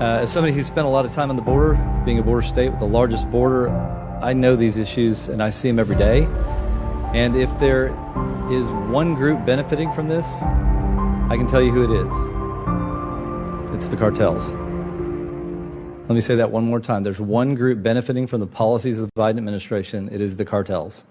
As somebody who's spent a lot of time on the border, being a border state with the largest border, I know these issues and I see them every day. And if there is one group benefiting from this, I can tell you who it is. It's the cartels. Let me say that one more time. There's one group benefiting from the policies of the Biden administration. It is the cartels.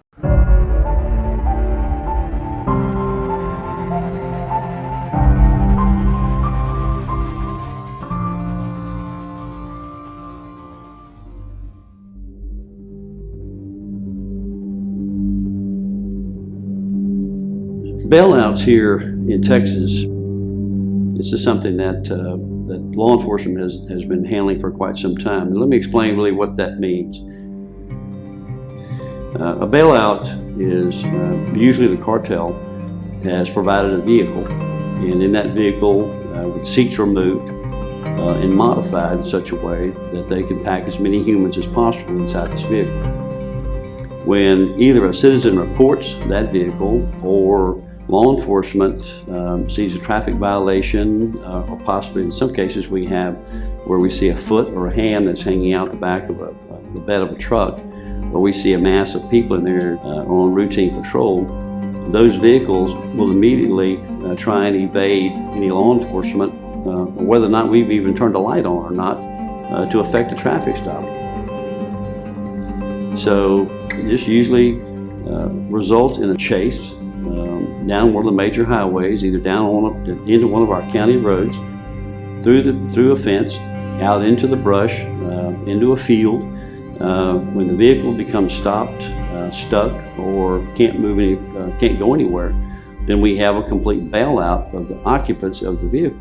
Bailouts here in Texas, this is something that law enforcement has been handling for quite some time. And let me explain really what that means. A bailout is usually the cartel has provided a vehicle, and in that vehicle with seats removed and modified in such a way that they can pack as many humans as possible inside this vehicle. When either a citizen reports that vehicle or law enforcement sees a traffic violation, or possibly in some cases we have where we see a foot or a hand that's hanging out the back of the bed of a truck, or we see a mass of people in there on routine patrol, those vehicles will immediately try and evade any law enforcement, or whether or not we've even turned a light on or not, to effect a traffic stop. So this usually results in a chase down one of the major highways, either down into one of our county roads, through a fence, out into the brush, into a field. When the vehicle becomes stopped, stuck, or can't go anywhere, then we have a complete bailout of the occupants of the vehicle.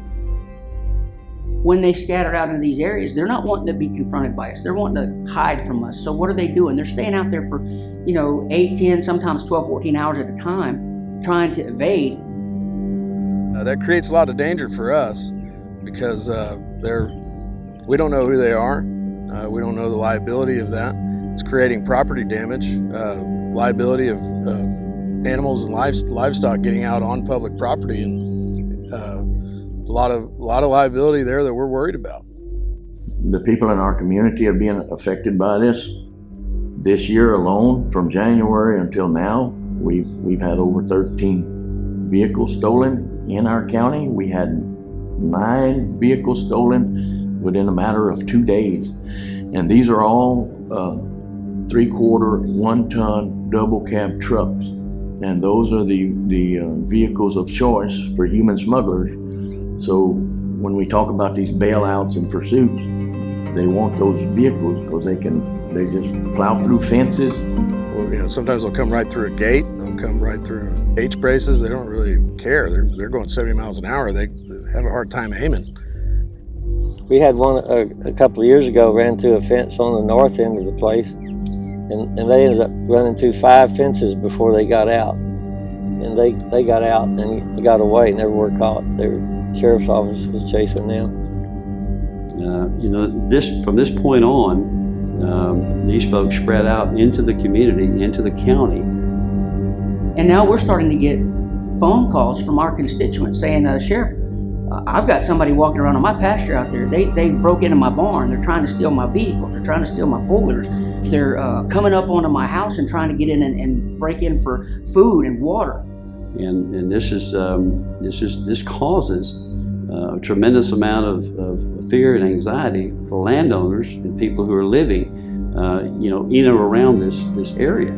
When they scatter out into these areas, they're not wanting to be confronted by us. They're wanting to hide from us. So what are they doing? They're staying out there for, 8, 10, sometimes 12, 14 hours at a time, trying to evade. That creates a lot of danger for us because we don't know who they are. We don't know the liability of that. It's creating property damage, liability of animals and livestock getting out on public property, and a lot of liability there that we're worried about. The people in our community are being affected by this. This year alone, from January until now, we've had over 13 vehicles stolen in our county. We had 9 vehicles stolen within a matter of 2 days. And these are all 3/4, 1-ton double cab trucks. And those are the vehicles of choice for human smugglers. So when we talk about these bailouts and pursuits, they want those vehicles because they just plow through fences. Well, sometimes they'll come right through a gate. They'll come right through H braces. They don't really care. They're going 70 miles an hour. They have a hard time aiming. We had one a couple of years ago, ran through a fence on the north end of the place, and they ended up running through 5 fences before they got out. And they got out and got away, never were caught. The sheriff's office was chasing them. From this point on, these folks spread out into the community, into the county. And now we're starting to get phone calls from our constituents saying, Sheriff, I've got somebody walking around on my pasture out there. They broke into my barn. They're trying to steal my vehicles. They're trying to steal my four-wheelers. They're coming up onto my house and trying to get in and break in for food and water. And this causes a tremendous amount of fear and anxiety for landowners and people who are living, in or around this area.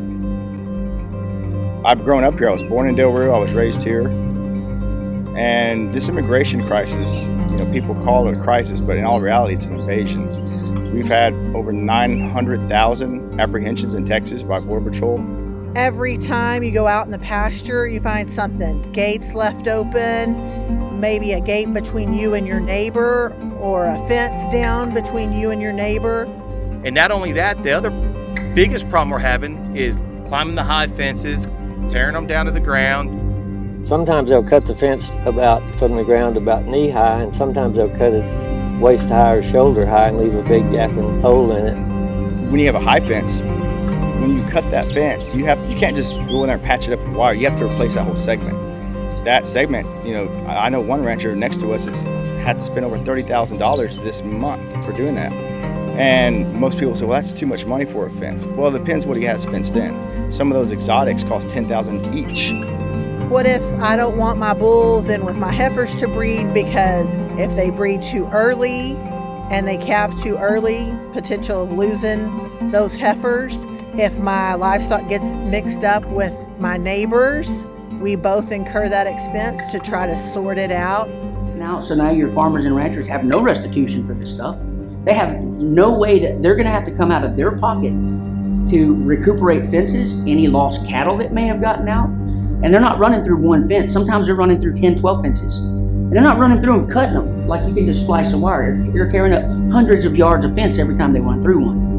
I've grown up here. I was born in Del Rio. I was raised here. And this immigration crisis, people call it a crisis, but in all reality, it's an invasion. We've had over 900,000 apprehensions in Texas by Border Patrol. Every time you go out in the pasture, you find something. Gates left open, maybe a gate between you and your neighbor, or a fence down between you and your neighbor. And not only that, the other biggest problem we're having is climbing the high fences, tearing them down to the ground. Sometimes they'll cut the fence from the ground about knee high, and sometimes they'll cut it waist high or shoulder high and leave a big gaping hole in it. When you have a high fence, when you cut that fence, you can't just go in there and patch it up with wire. You have to replace that whole segment. That segment, I know one rancher next to us had to spend over $30,000 this month for doing that. And most people say, well, that's too much money for a fence. Well, it depends what he has fenced in. Some of those exotics cost $10,000 each. What if I don't want my bulls in with my heifers to breed, because if they breed too early and they calve too early, potential of losing those heifers. If my livestock gets mixed up with my neighbors, we both incur that expense to try to sort it out. So now your farmers and ranchers have no restitution for this stuff. They have no way they're gonna have to come out of their pocket to recuperate fences, any lost cattle that may have gotten out. And they're not running through one fence. Sometimes they're running through 10, 12 fences. And they're not running through them, cutting them like you can just splice a wire. They're carrying up hundreds of yards of fence every time they run through one.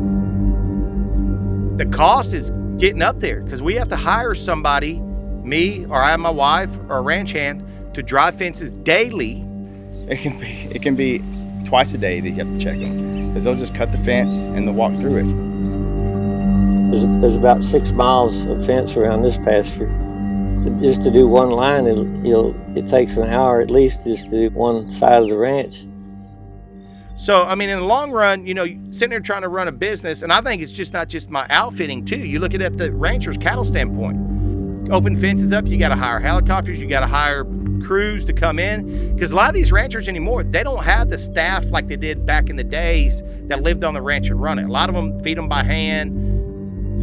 The cost is getting up there because we have to hire somebody, me or I have my wife or a ranch hand, to drive fences daily. It can be twice a day that you have to check them, because they'll just cut the fence and they'll walk through it. There's about 6 miles of fence around this pasture. Just to do one line, it takes an hour at least just to do one side of the ranch. So, I mean, in the long run, sitting there trying to run a business, and I think it's just not just my outfitting too. You look at it at the rancher's cattle standpoint. Open fences up, you got to hire helicopters, you got to hire crews to come in, because a lot of these ranchers anymore, they don't have the staff like they did back in the days that lived on the ranch and run it. A lot of them feed them by hand.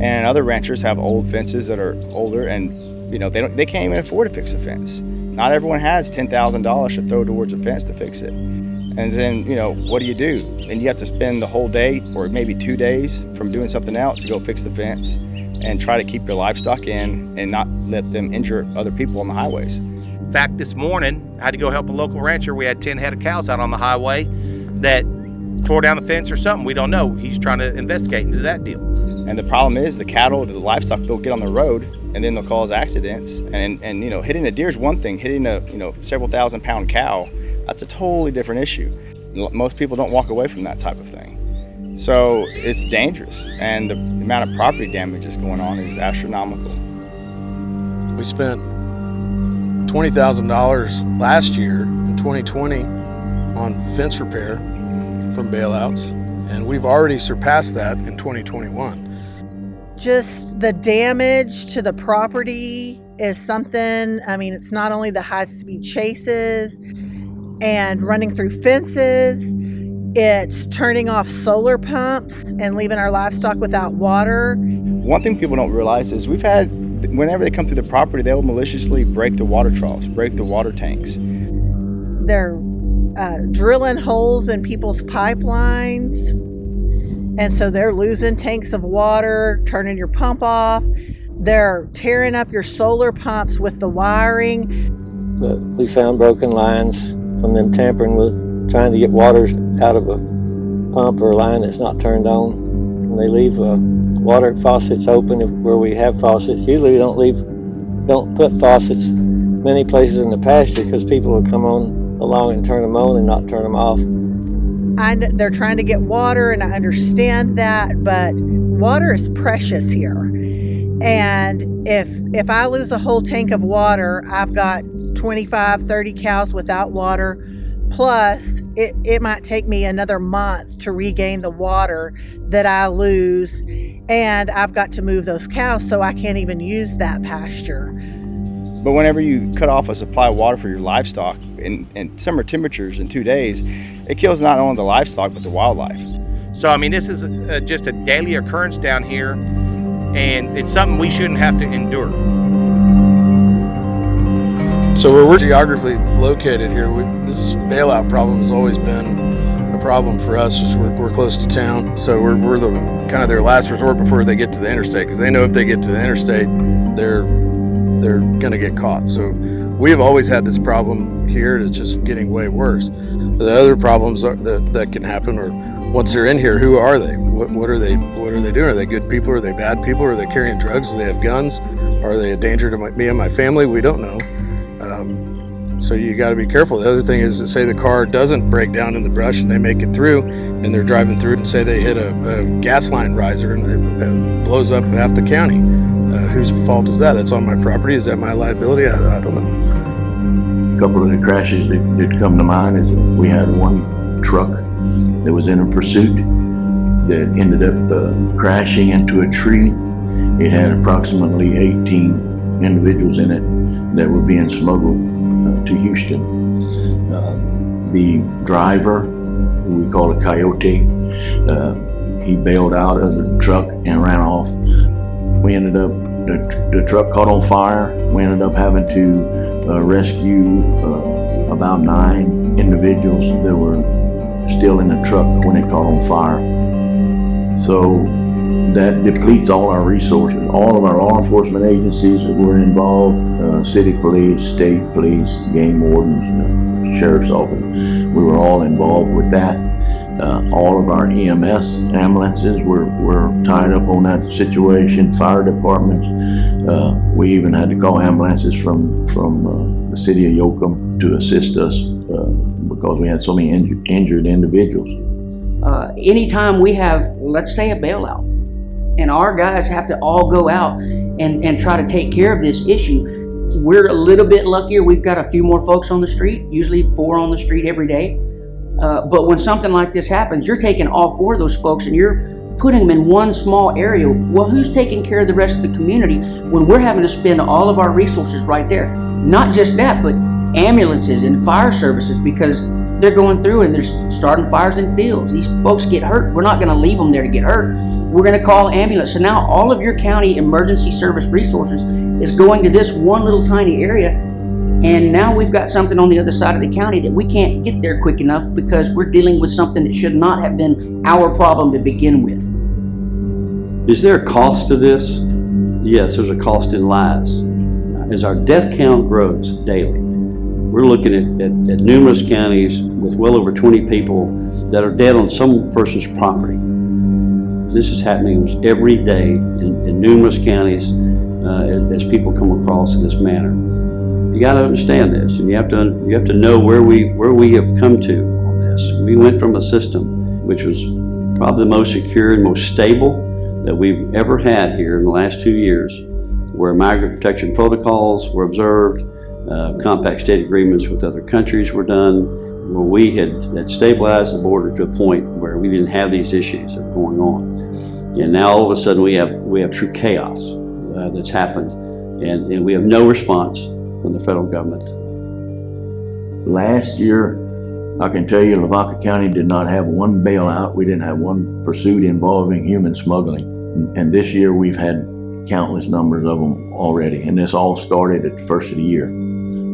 And other ranchers have old fences that are older, and they can't even afford to fix a fence. Not everyone has $10,000 to throw towards a fence to fix it. And then, what do? And you have to spend the whole day or maybe 2 days from doing something else to go fix the fence and try to keep your livestock in and not let them injure other people on the highways. In fact, this morning, I had to go help a local rancher. We had 10 head of cows out on the highway that tore down the fence or something. We don't know. He's trying to investigate into that deal. And the problem is the cattle, the livestock, they'll get on the road and then they'll cause accidents. And hitting a deer is one thing. Hitting a several thousand pound cow, that's a totally different issue. Most people don't walk away from that type of thing. So it's dangerous, and the amount of property damage that's going on is astronomical. We spent $20,000 last year in 2020 on fence repair from bailouts, and we've already surpassed that in 2021. Just the damage to the property is something. I mean, it's not only the high-speed chases and running through fences, it's turning off solar pumps and leaving our livestock without water. One thing people don't realize is whenever they come through the property, they'll maliciously break the water troughs, break the water tanks. They're drilling holes in people's pipelines, and so they're losing tanks of water, turning your pump off. They're tearing up your solar pumps with the wiring. But we found broken lines from them tampering with trying to get water out of a pump or a line that's not turned on. And they leave water faucets open where we have faucets. Usually we don't put faucets many places in the pasture because people will come along and turn them on and not turn them off. They're trying to get water, and I understand that, but water is precious here. And if I lose a whole tank of water, I've got 25, 30 cows without water. Plus, it might take me another month to regain the water that I lose, and I've got to move those cows, so I can't even use that pasture. But whenever you cut off a supply of water for your livestock in summer temperatures in 2 days, it kills not only the livestock but the wildlife. So, I mean, this is just a daily occurrence down here, and it's something we shouldn't have to endure. So where we're geographically located here, this bailout problem has always been a problem for us. Just we're close to town, so we're the kind of their last resort before they get to the interstate, because they know if they get to the interstate, they're going to get caught. So we have always had this problem here. It's just getting way worse. The other problems that can happen are once they're in here, who are they? What are they doing? Are they good people? Are they bad people? Are they carrying drugs? Do they have guns? Are they a danger to me and my family? We don't know. So you got to be careful. The other thing is to say the car doesn't break down in the brush and they make it through, and they're driving through and say they hit a gas line riser and it blows up half the county. Whose fault is that? That's on my property. Is that my liability? I don't know. couple of the crashes that come to mind is we had one truck that was in a pursuit that ended up crashing into a tree. It had approximately 18 individuals in it that were being smuggled to Houston. The driver, who we call a coyote, he bailed out of the truck and ran off. We ended up, the truck caught on fire. We ended up having to rescue about 9 individuals that were still in the truck when it caught on fire. So that depletes all our resources. All of our law enforcement agencies that were involved, city police, state police, game wardens, sheriff's office, we were all involved with that. All of our EMS ambulances were tied up on that situation, fire departments. We even had to call ambulances from the city of Yoakum to assist us because we had so many injured individuals. Anytime we have, let's say, a bailout, and our guys have to all go out and try to take care of this issue, we're a little bit luckier. We've got a few more folks on the street, usually 4 on the street every day. But when something like this happens, you're taking all 4 of those folks and you're putting them in one small area. Well, who's taking care of the rest of the community when we're having to spend all of our resources right there? Not just that, but ambulances and fire services, because they're going through and they're starting fires in fields. These folks get hurt. We're not going to leave them there to get hurt. We're going to call ambulance. So now all of your county emergency service resources is going to this one little tiny area. And now we've got something on the other side of the county that we can't get there quick enough because we're dealing with something that should not have been our problem to begin with. Is there a cost to this? Yes, there's a cost in lives. As our death count grows daily, we're looking at numerous counties with well over 20 people that are dead on some person's property. This is happening almost every day in numerous counties as people come across in this manner. You got to understand this, and you have to know where we have come to on this. We went from a system which was probably the most secure and most stable that we've ever had here in the last 2 years, where migrant protection protocols were observed, compact state agreements with other countries were done, where we had stabilized the border to a point where we didn't have these issues that were going on. And now all of a sudden we have true chaos that's happened, and we have no response from the federal government. Last year, I can tell you Lavaca County did not have one bailout. We didn't have one pursuit involving human smuggling. And this year we've had countless numbers of them already. And this all started at the first of the year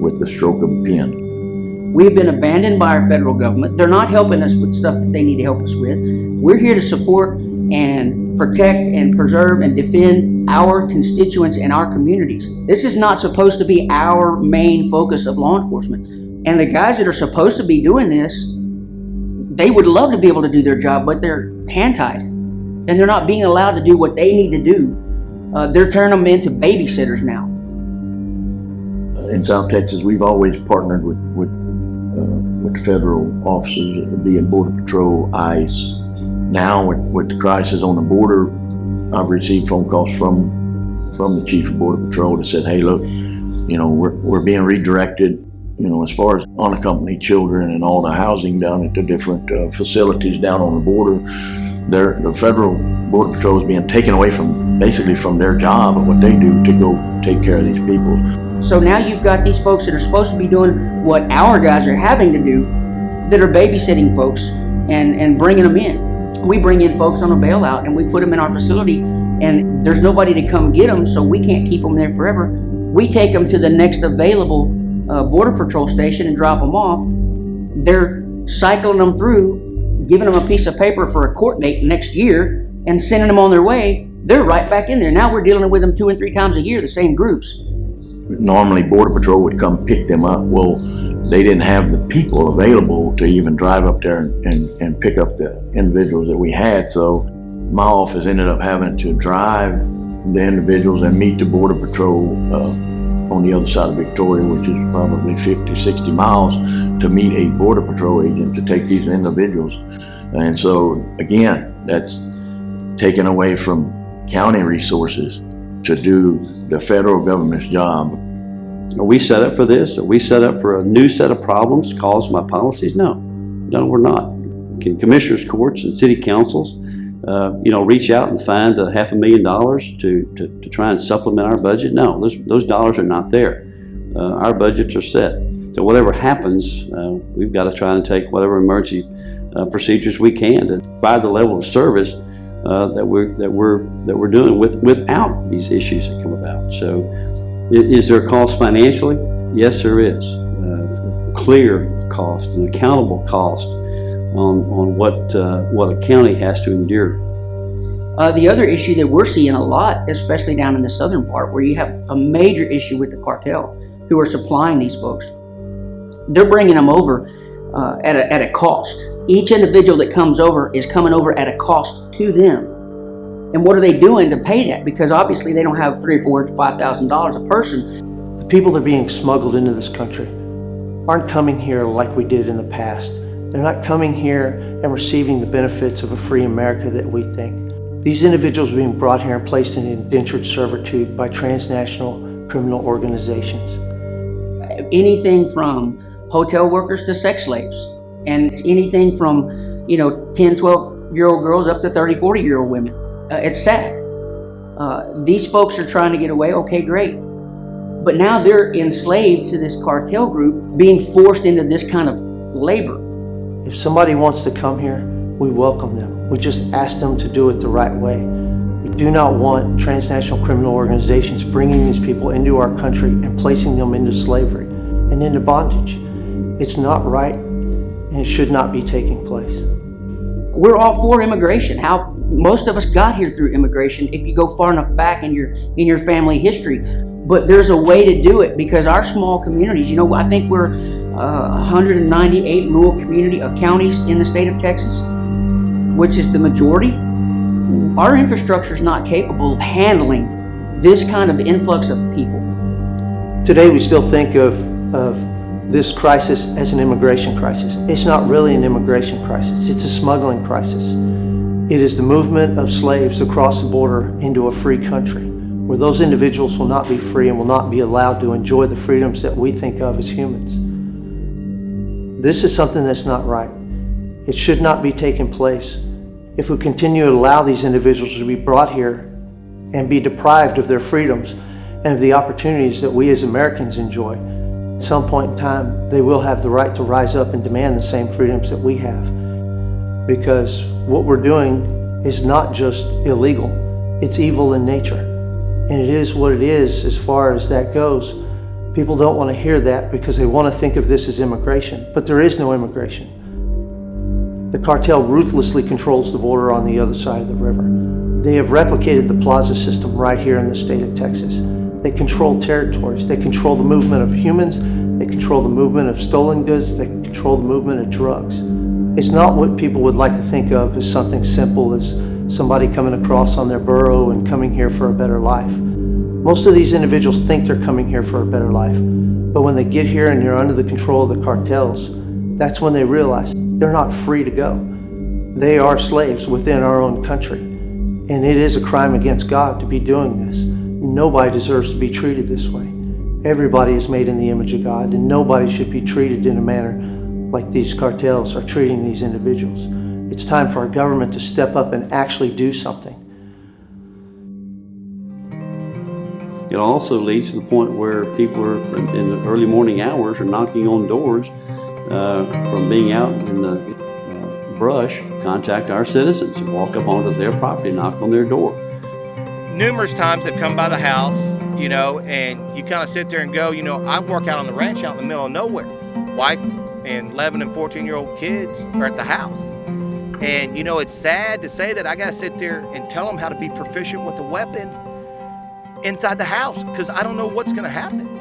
with the stroke of a pen. We've been abandoned by our federal government. They're not helping us with stuff that they need to help us with. We're here to support and protect and preserve and defend our constituents and our communities. This is not supposed to be our main focus of law enforcement. And the guys that are supposed to be doing this, they would love to be able to do their job, but they're hand-tied. And they're not being allowed to do what they need to do. They're turning them into babysitters now. In South Texas, we've always partnered with the federal officers, be it Border Patrol, ICE. Now with the crisis on the border, I've received phone calls from the Chief of Border Patrol that said, hey, look, we're being redirected, as far as unaccompanied children and all the housing down at the different facilities down on the border. The federal Border Patrol is being taken away from their job of what they do to go take care of these people. So now you've got these folks that are supposed to be doing what our guys are having to do, that are babysitting folks and bringing them in. We bring in folks on a bailout and we put them in our facility, and there's nobody to come get them, so we can't keep them there forever. We take them to the next available Border Patrol station and drop them off. They're cycling them through, giving them a piece of paper for a court date next year, and sending them on their way. They're right back in there. Now we're dealing with them 2 and 3 times a year, the same groups. Normally Border Patrol would come pick them up. Well, they didn't have the people available to even drive up there and pick up the individuals that we had. So my office ended up having to drive the individuals and meet the Border Patrol on the other side of Victoria, which is probably 50, 60 miles, to meet a Border Patrol agent to take these individuals. And so again, that's taken away from county resources to do the federal government's job. Are we set up for this? Are we set up for a new set of problems caused by policies? No, we're not. Can commissioners' courts and city councils, reach out and find $500,000 to try and supplement our budget? No, those dollars are not there. Our budgets are set. So whatever happens, we've got to try and take whatever emergency procedures we can to provide the level of service that we're doing without these issues that come about. So, is there a cost financially? Yes, there is. Clear cost, an accountable cost on what a county has to endure. The other issue that we're seeing a lot, especially down in the southern part, where you have a major issue with the cartel who are supplying these folks. They're bringing them over at a cost. Each individual that comes over is coming over at a cost to them. And what are they doing to pay that? Because obviously they don't have $3,000, $4,000, $5,000 a person. The people that are being smuggled into this country aren't coming here like we did in the past. They're not coming here and receiving the benefits of a free America that we think. These individuals are being brought here and placed in indentured servitude by transnational criminal organizations. Anything from hotel workers to sex slaves. And it's anything from, 10, 12-year-old girls up to 30, 40-year-old women. It's sad. These folks are trying to get away. Okay, great. But now they're enslaved to this cartel group, being forced into this kind of labor. If somebody wants to come here, we welcome them. We just ask them to do it the right way. We do not want transnational criminal organizations bringing these people into our country and placing them into slavery and into bondage. It's not right, and it should not be taking place. We're all for immigration. How most of us got here through immigration if you go far enough back in your family history. But there's a way to do it because our small communities, I think we're 198 rural counties in the state of Texas, which is the majority. Our infrastructure is not capable of handling this kind of influx of people. Today we still think of this crisis as an immigration crisis. It's not really an immigration crisis. It's a smuggling crisis. It is the movement of slaves across the border into a free country where those individuals will not be free and will not be allowed to enjoy the freedoms that we think of as humans. This is something that's not right. It should not be taking place. If we continue to allow these individuals to be brought here and be deprived of their freedoms and of the opportunities that we as Americans enjoy, at some point in time, they will have the right to rise up and demand the same freedoms that we have. Because what we're doing is not just illegal, it's evil in nature. And it is what it is as far as that goes. People don't want to hear that because they want to think of this as immigration, but there is no immigration. The cartel ruthlessly controls the border on the other side of the river. They have replicated the plaza system right here in the state of Texas. They control territories. They control the movement of humans. They control the movement of stolen goods. They control the movement of drugs. It's not what people would like to think of as something simple as somebody coming across on their burro and coming here for a better life. Most of these individuals think they're coming here for a better life, but when they get here and they're under the control of the cartels, that's when they realize they're not free to go. They are slaves within our own country, and it is a crime against God to be doing this. Nobody deserves to be treated this way. Everybody is made in the image of God, and nobody should be treated in a manner like these cartels are treating these individuals. It's time for our government to step up and actually do something. It also leads to the point where people are in the early morning hours are knocking on doors from being out in the brush, contact our citizens and walk up onto their property, knock on their door. Numerous times they've come by the house, and you kind of sit there and go, I work out on the ranch out in the middle of nowhere. Wife and 11 and 14-year-old kids are at the house. And, it's sad to say that I got to sit there and tell them how to be proficient with a weapon inside the house because I don't know what's going to happen.